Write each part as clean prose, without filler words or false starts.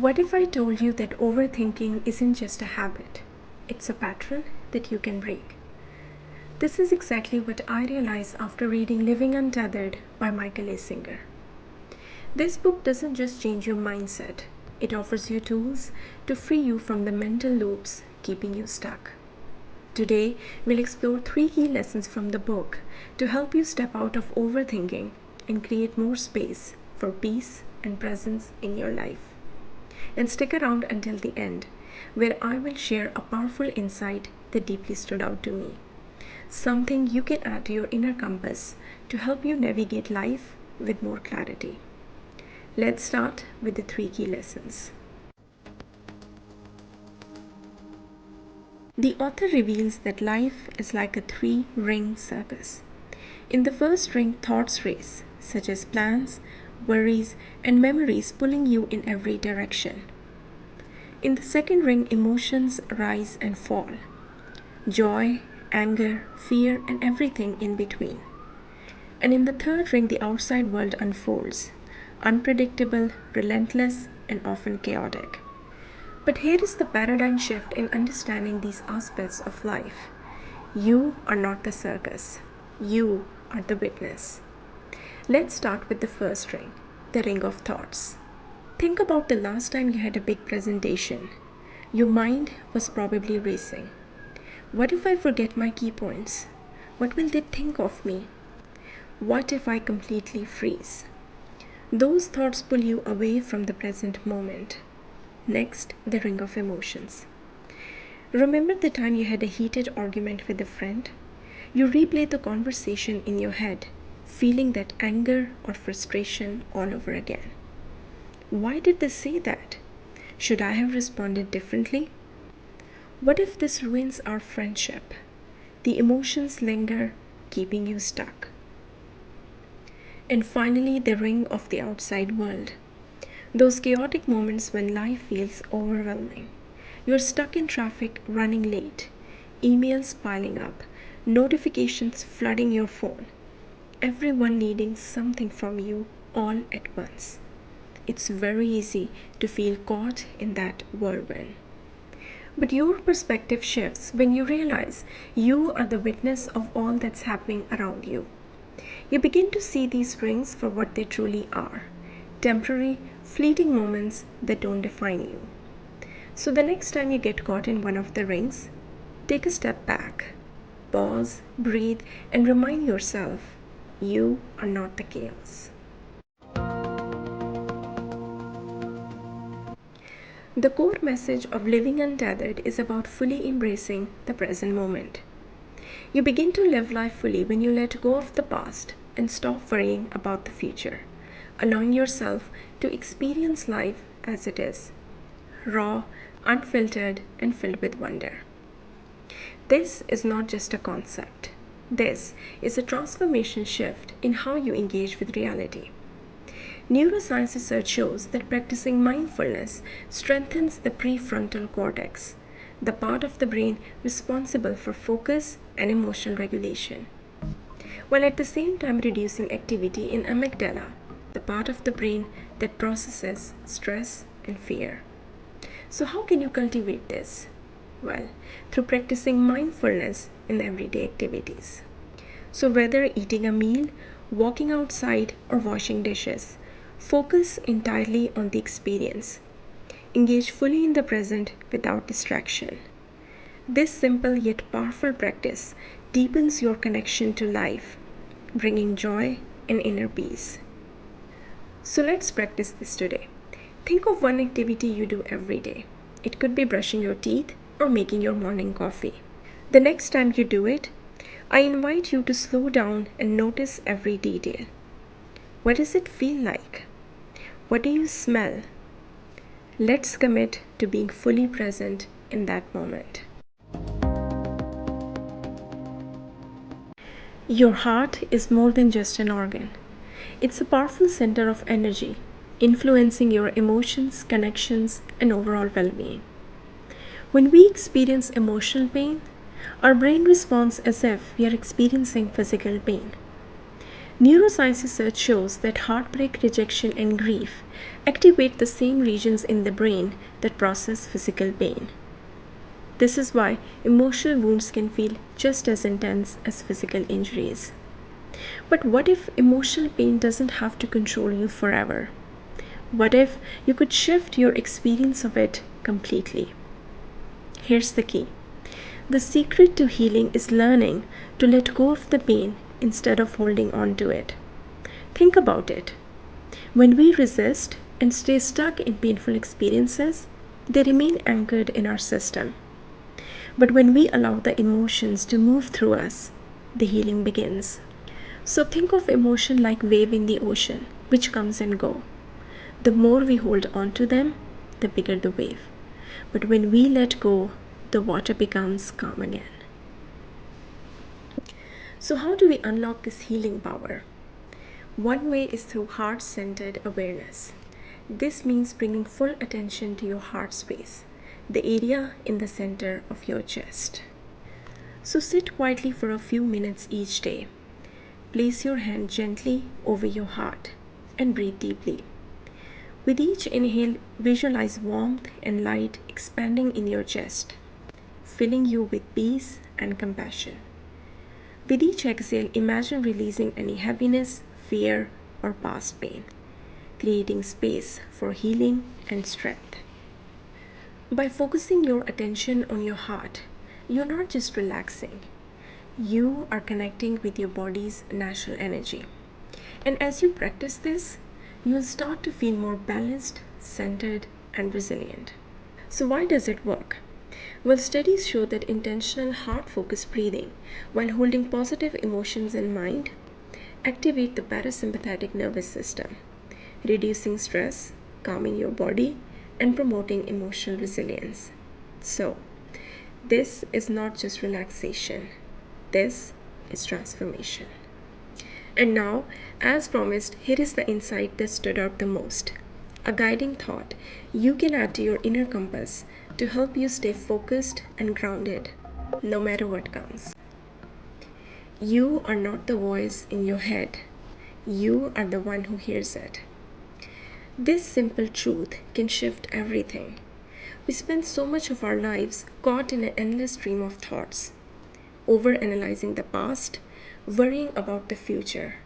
What if I told you that overthinking isn't just a habit? It's a pattern that you can break. This is exactly what I realized after reading Living Untethered by Michael Singer. This book doesn't just change your mindset, it offers you tools to free you from the mental loops keeping you stuck. Today, we'll explore 3 key lessons from the book to help you step out of overthinking and create more space for peace and presence in your life. And stick around until the end, where I will share a powerful insight that deeply stood out to me. Something you can add to your inner compass to help you navigate life with more clarity. Let's start with the 3 key lessons. The author reveals that life is like a 3-ring circus. In the first ring, thoughts race, such as plans, worries, and memories pulling you in every direction. In the second ring, emotions rise and fall. Joy, anger, fear, and everything in between. And in the third ring, the outside world unfolds, unpredictable, relentless, and often chaotic. But here is the paradigm shift in understanding these aspects of life. You are not the circus. You are the witness. Let's start with the first ring, the ring of thoughts. Think about the last time you had a big presentation. Your mind was probably racing. What if I forget my key points? What will they think of me? What if I completely freeze? Those thoughts pull you away from the present moment. Next, the ring of emotions. Remember the time you had a heated argument with a friend? You replay the conversation in your head, feeling that anger or frustration all over again. Why did they say that? Should I have responded differently? What if this ruins our friendship? The emotions linger, keeping you stuck. And finally, the ring of the outside world. Those chaotic moments when life feels overwhelming. You're stuck in traffic, running late, emails piling up, notifications flooding your phone, everyone needing something from you all at once. It's very easy to feel caught in that whirlwind. But your perspective shifts when you realize you are the witness of all that's happening around you. You begin to see these rings for what they truly are: temporary, fleeting moments that don't define you. So the next time you get caught in one of the rings, take a step back, pause, breathe, and remind yourself you are not the chaos. The core message of Living Untethered is about fully embracing the present moment. You begin to live life fully when you let go of the past and stop worrying about the future, allowing yourself to experience life as it is, raw, unfiltered, and filled with wonder. This is not just a concept. This is a transformation shift in how you engage with reality. Neuroscience research shows that practicing mindfulness strengthens the prefrontal cortex, the part of the brain responsible for focus and emotional regulation, while at the same time reducing activity in amygdala, the part of the brain that processes stress and fear. So how can you cultivate this? Well, through practicing mindfulness in everyday activities. So whether eating a meal, walking outside, or washing dishes, focus entirely on the experience. Engage fully in the present without distraction. This simple yet powerful practice deepens your connection to life, bringing joy and inner peace. So let's practice this today. Think of one activity you do every day. It could be brushing your teeth or making your morning coffee. The next time you do it, I invite you to slow down and notice every detail. What does it feel like? What do you smell? Let's commit to being fully present in that moment. Your heart is more than just an organ. It's a powerful center of energy, influencing your emotions, connections, and overall well-being. When we experience emotional pain, our brain responds as if we are experiencing physical pain. Neuroscience research shows that heartbreak, rejection, and grief activate the same regions in the brain that process physical pain. This is why emotional wounds can feel just as intense as physical injuries. But what if emotional pain doesn't have to control you forever? What if you could shift your experience of it completely? Here's the key. The secret to healing is learning to let go of the pain instead of holding on to it. Think about it. When we resist and stay stuck in painful experiences, they remain anchored in our system. But when we allow the emotions to move through us, the healing begins. So think of emotion like wave in the ocean, which comes and go. The more we hold on to them, the bigger the wave. But when we let go, the water becomes calm again. So how do we unlock this healing power? One way is through heart-centered awareness. This means bringing full attention to your heart space, the area in the center of your chest. So sit quietly for a few minutes each day. Place your hand gently over your heart and breathe deeply. With each inhale, visualize warmth and light expanding in your chest, filling you with peace and compassion. With each exhale, imagine releasing any heaviness, fear, or past pain, creating space for healing and strength. By focusing your attention on your heart, you're not just relaxing, you are connecting with your body's natural energy. And as you practice this, you'll start to feel more balanced, centered, and resilient. So, why does it work? Well, studies show that intentional heart focused breathing, while holding positive emotions in mind, activate the parasympathetic nervous system, reducing stress, calming your body, and promoting emotional resilience. So, this is not just relaxation, this is transformation. And now, as promised, here is the insight that stood out the most. A guiding thought you can add to your inner compass to help you stay focused and grounded no matter what comes. You are not the voice in your head, you are the one who hears it. This simple truth can shift everything. We spend so much of our lives caught in an endless stream of thoughts, overanalyzing the past, worrying about the future,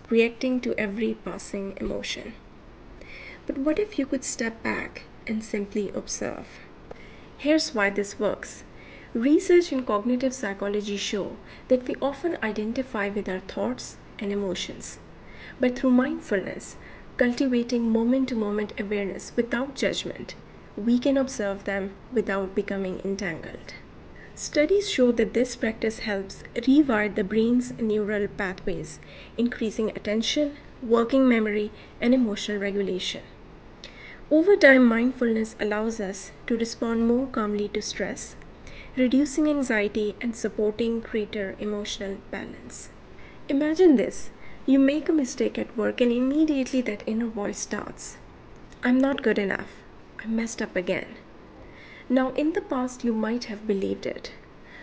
reacting to every passing emotion. But what if you could step back and simply observe? Here's why this works. Research in cognitive psychology show that we often identify with our thoughts and emotions. But through mindfulness, cultivating moment-to-moment awareness without judgment, we can observe them without becoming entangled. Studies show that this practice helps rewire the brain's neural pathways, increasing attention, working memory, and emotional regulation. Over time, mindfulness allows us to respond more calmly to stress, reducing anxiety and supporting greater emotional balance. Imagine this. You make a mistake at work and immediately that inner voice starts. I'm not good enough. I messed up again. Now, in the past, you might have believed it,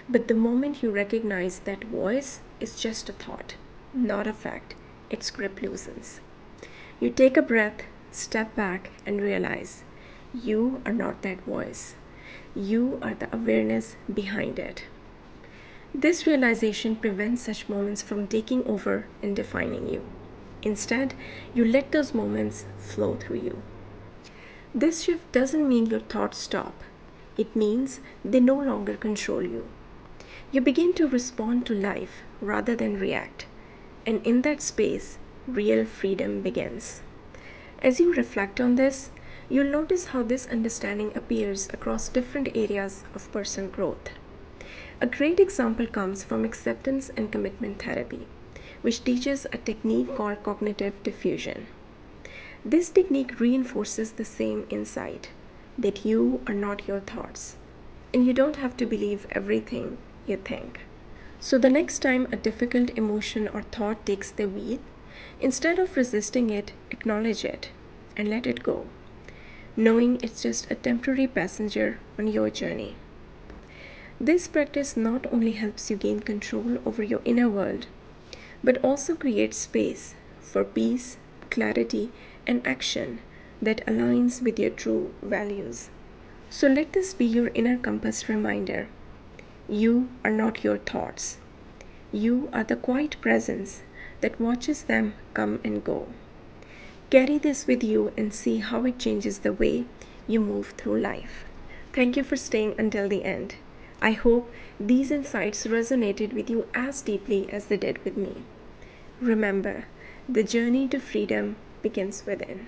but the moment you recognize that voice is just a thought, not a fact, its grip loosens. You take a breath, step back, and realize you are not that voice. You are the awareness behind it. This realization prevents such moments from taking over and defining you. Instead, you let those moments flow through you. This shift doesn't mean your thoughts stop. It means they no longer control you. You begin to respond to life rather than react. And in that space, real freedom begins. As you reflect on this, you'll notice how this understanding appears across different areas of personal growth. A great example comes from acceptance and commitment therapy, which teaches a technique called cognitive diffusion. This technique reinforces the same insight that you are not your thoughts, and you don't have to believe everything you think. So, the next time a difficult emotion or thought takes the wheel, instead of resisting it, acknowledge it and let it go, knowing it's just a temporary passenger on your journey. This practice not only helps you gain control over your inner world, but also create space for peace, clarity, and action that aligns with your true values. So let this be your inner compass reminder. You are not your thoughts. You are the quiet presence that watches them come and go. Carry this with you and see how it changes the way you move through life. Thank you for staying until the end. I hope these insights resonated with you as deeply as they did with me. Remember, the journey to freedom begins within.